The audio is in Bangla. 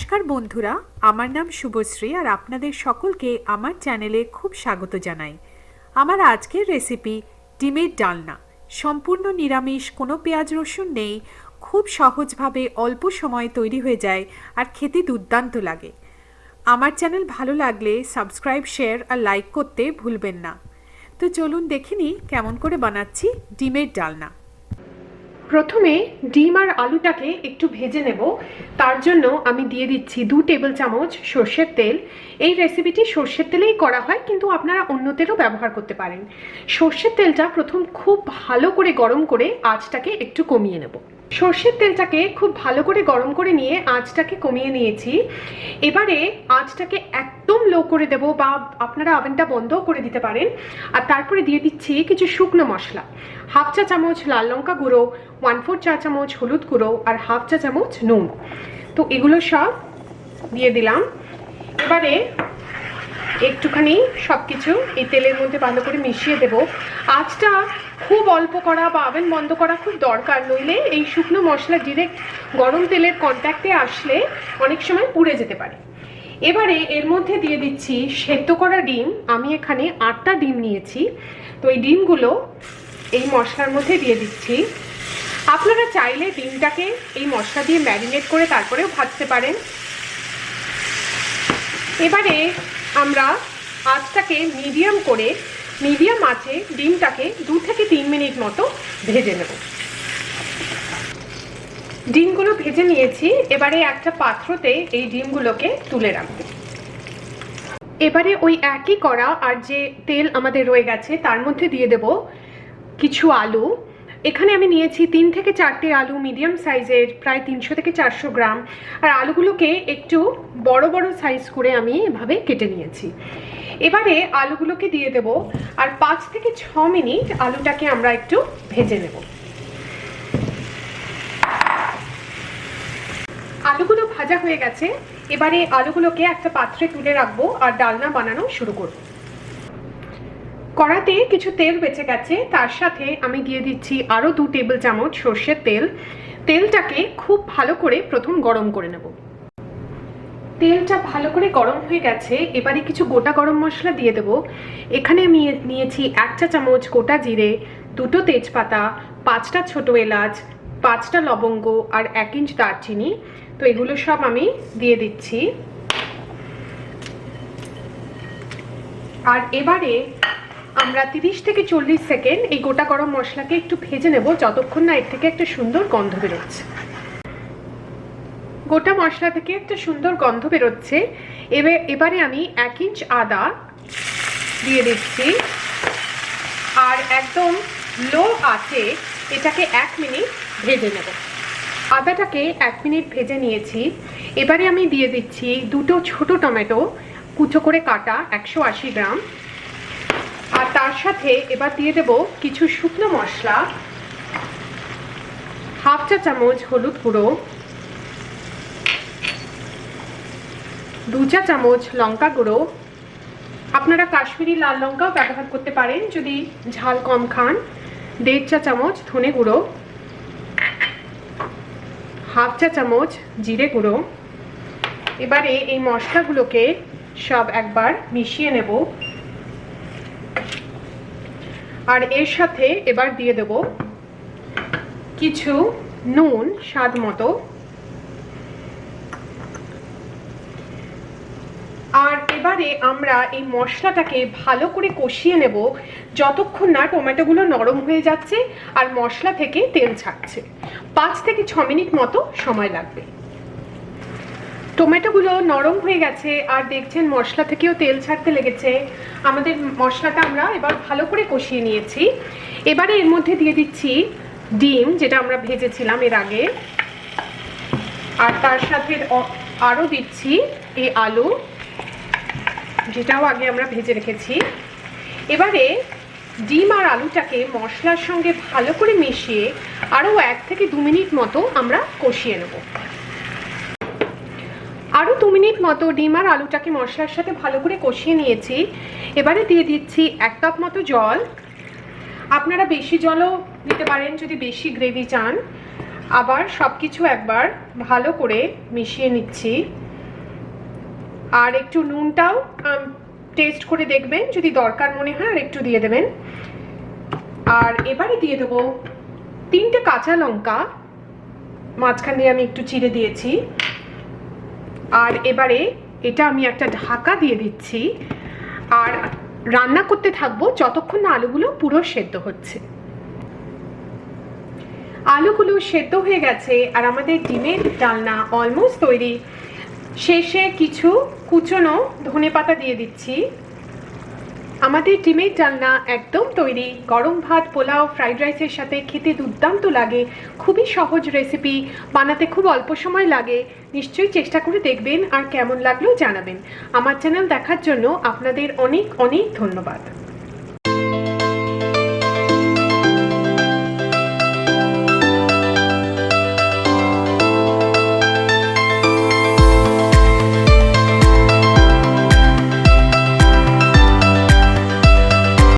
নমস্কার বন্ধুরা, আমার নাম শুভশ্রী আর আপনাদের সকলকে আমার চ্যানেলে খুব স্বাগত জানাই। আমার আজকের রেসিপি ডিমের ডালনা। সম্পূর্ণ নিরামিষ, কোনো পেঁয়াজ রসুন নেই, খুব সহজভাবে অল্প সময়ে তৈরি হয়ে যায় আর খেতে দুর্দান্ত লাগে। আমার চ্যানেল ভালো লাগলে সাবস্ক্রাইব, শেয়ার আর লাইক করতে ভুলবেন না। তো চলুন দেখে নিই কেমন করে বানাচ্ছি ডিমের ডালনা। প্রথমে ডিম আর আলুটাকে একটু ভেজে নেব। তার জন্য আমি দিয়ে দিচ্ছি 2 টেবিল চামচ সর্ষের তেল। এই রেসিপিটি সর্ষের তেলেই করা হয়, কিন্তু আপনারা অন্য তেলও ব্যবহার করতে পারেন। সর্ষের তেলটা প্রথম খুব ভালো করে গরম করে আঁচটাকে একটু কমিয়ে নেব। সর্ষের তেলটাকে খুব ভালো করে গরম করে নিয়ে আঁচটাকে কমিয়ে নিয়েছি। এবারে আঁচটাকে একদম লো করে দেব, বা আপনারা ওভেনটা বন্ধও করে দিতে পারেন। আর তারপরে দিয়ে দিচ্ছি কিছু শুকনো মশলা। 1/2 চা চামচ লাল লঙ্কা গুঁড়ো, 1/4 চা চামচ হলুদ গুঁড়ো আর 1/2 চা চামচ নুন। তো এগুলো সব দিয়ে দিলাম। এবারে একটুখানি সবকিছু এই তেলের মধ্যে ভালো করে মিশিয়ে দেব। আঁচটা খুব অল্প করা বা ওভেন বন্ধ করা খুব দরকার, নইলে এই শুকনো মশলা ডিরেক্ট গরম তেলের কন্ট্যাক্টে আসলে অনেক সময় পুড়ে যেতে পারে। এবারে এর মধ্যে দিয়ে দিচ্ছি সেদ্ধ করা ডিম। আমি এখানে 8টা ডিম নিয়েছি। তো এই ডিমগুলো এই মশলার মধ্যে দিয়ে দিচ্ছি। আপনারা চাইলে ডিমটাকে এই মশলা দিয়ে ম্যারিনেট করে তারপরেও ভাজতে পারেন। এবারে আমরা আঁচটাকে মিডিয়াম আঁচে ডিমটাকে 2 থেকে 3 মিনিট মতো ভেজে নেব। ডিমগুলো ভেজে নিয়েছি। এবারে একটা পাত্রতে এই ডিমগুলোকে তুলে রাখবো। এবারে ওই একই কড়া আর যে তেল আমাদের রয়ে গেছে তার মধ্যে দিয়ে দেব কিছু আলু। এখানে আমি নিয়েছি 3 থেকে 4টে আলু, মিডিয়াম সাইজের, প্রায় 300 থেকে 400 গ্রাম। আর আলুগুলোকে একটু বড় বড় সাইজ করে আমি এভাবে কেটে নিয়েছি। এবারে আলুগুলোকে দিয়ে দেব আর 5 থেকে 6 মিনিট আলুটাকে আমরা একটু ভেজে নেব। আলুগুলো ভাজা হয়ে গেছে। এবারে আলুগুলোকে একটা পাত্রে তুলে রাখবো আর ডালনা বানানো শুরু করব। কড়াতে কিছু তেল বেঁচে গেছে, তার সাথে আমি দিয়ে দিচ্ছি আরও 2 টেবিল চামচ সর্ষের তেল। তেলটাকে খুব ভালো করে প্রথম গরম করে নেব। তেলটা ভালো করে গরম হয়ে গেছে। এবারে কিছু গোটা গরম মশলা দিয়ে দেব। এখানে আমি নিয়েছি 1 চা চামচ গোটা জিরে, 2টো তেজপাতা, 5টা ছোট এলাচ, 5টা লবঙ্গ আর 1 ইঞ্চ দারচিনি। তো এগুলো সব আমি দিয়ে দিচ্ছি। আর এবারে আমরা 30 থেকে 40 সেকেন্ড এই গোটা গরম মশলাকে একটু ভেজে নেব, যতক্ষণ না এর থেকে একটা সুন্দর গন্ধ বেরোচ্ছে। গোটা মশলা থেকে একটা সুন্দর গন্ধ বেরোচ্ছে। এবারে আমি 1 ইঞ্চ আদা দিয়ে দিচ্ছি আর একদম লো আঁচে এটাকে 1 মিনিট ভেজে নেব। আদাটাকে 1 মিনিট ভেজে নিয়েছি। এবারে আমি দিয়ে দিচ্ছি 2টো ছোট টমেটো কুচো করে কাটা, 180 গ্রাম। আর তার সাথে এবার দিয়ে দেব কিছু শুকনো মশলা, 1/2 চা চামচ হলুদ গুঁড়ো, 2 চা চামচ লঙ্কা গুঁড়ো। আপনারা কাশ্মীরি লাল লঙ্কাও ব্যবহার করতে পারেন যদি ঝাল কম খান। 1.5 চা চামচ ধনে গুঁড়ো, 1/2 চা চামচ জিরে গুঁড়ো। এবারে এই মশলাগুলোকে সব একবার মিশিয়ে নেব। আর এর সাথে এবার দিয়ে দেব কিছু নুন স্বাদ মতো। আর এবারে আমরা এই মশলাটাকে ভালো করে কষিয়ে নেব যতক্ষণ না টমেটোগুলো নরম হয়ে যাচ্ছে আর মশলা থেকে তেল ছাড়ছে। 5 থেকে 6 মিনিট মতো সময় লাগবে। টমেটোগুলো নরম হয়ে গেছে আর দেখছেন মশলা থেকেও তেল ছাড়তে লেগেছে। আমাদের মশলাটা আমরা এবার ভালো করে কষিয়ে নিয়েছি। এবারে এর মধ্যে দিয়ে দিচ্ছি ডিম, যেটা আমরা ভেজেছিলাম এর আগে। আর তার সাথে আরও দিচ্ছি এই আলু, যেটাও আগে আমরা ভেজে রেখেছি। এবারে ডিম আর আলুটাকে মশলার সঙ্গে ভালো করে মিশিয়ে আরও 1 থেকে 2 মিনিট মতো আমরা কষিয়ে নেব। আরও 2 মিনিট মতো ডিম আর আলুটাকে মশলার সাথে ভালো করে কষিয়ে নিয়েছি। এবারে দিয়ে দিচ্ছি 1 কাপ মতো জল। আপনারা বেশি জলও দিতে পারেন যদি বেশি গ্রেভি চান। আবার সবকিছু একবার ভালো করে মিশিয়ে নিচ্ছি। আর একটু নুনটাও টেস্ট করে দেখবেন, যদি দরকার মনে হয় আর একটু দিয়ে দেবেন। আর এবারে দিয়ে দেবো 3টে কাঁচা লঙ্কা, মাঝখান দিয়ে আমি একটু চিড়ে দিয়েছি। আর এবারে এটা আমি একটা ঢাকা দিয়ে দিচ্ছি আর রান্না করতে থাকবো যতক্ষণ না আলুগুলো পুরো সেদ্ধ হচ্ছে। আলুগুলো সেদ্ধ হয়ে গেছে আর আমাদের ডিমের ডালনা অলমোস্ট তৈরি। শেষে কিছু কুচনো ধনেপাতা দিয়ে দিচ্ছি। আমাদের ডিমের ডালনা একদম তৈরি। গরম ভাত, পোলাও, ফ্রাইড রাইসের সাথে খেতে দুর্দান্ত লাগে। খুবই সহজ রেসিপি, বানাতে খুব অল্প সময় লাগে। নিশ্চয়ই চেষ্টা করে দেখবেন আর কেমন লাগলো জানাবেন। আমার চ্যানেল দেখার জন্য আপনাদের অনেক অনেক ধন্যবাদ।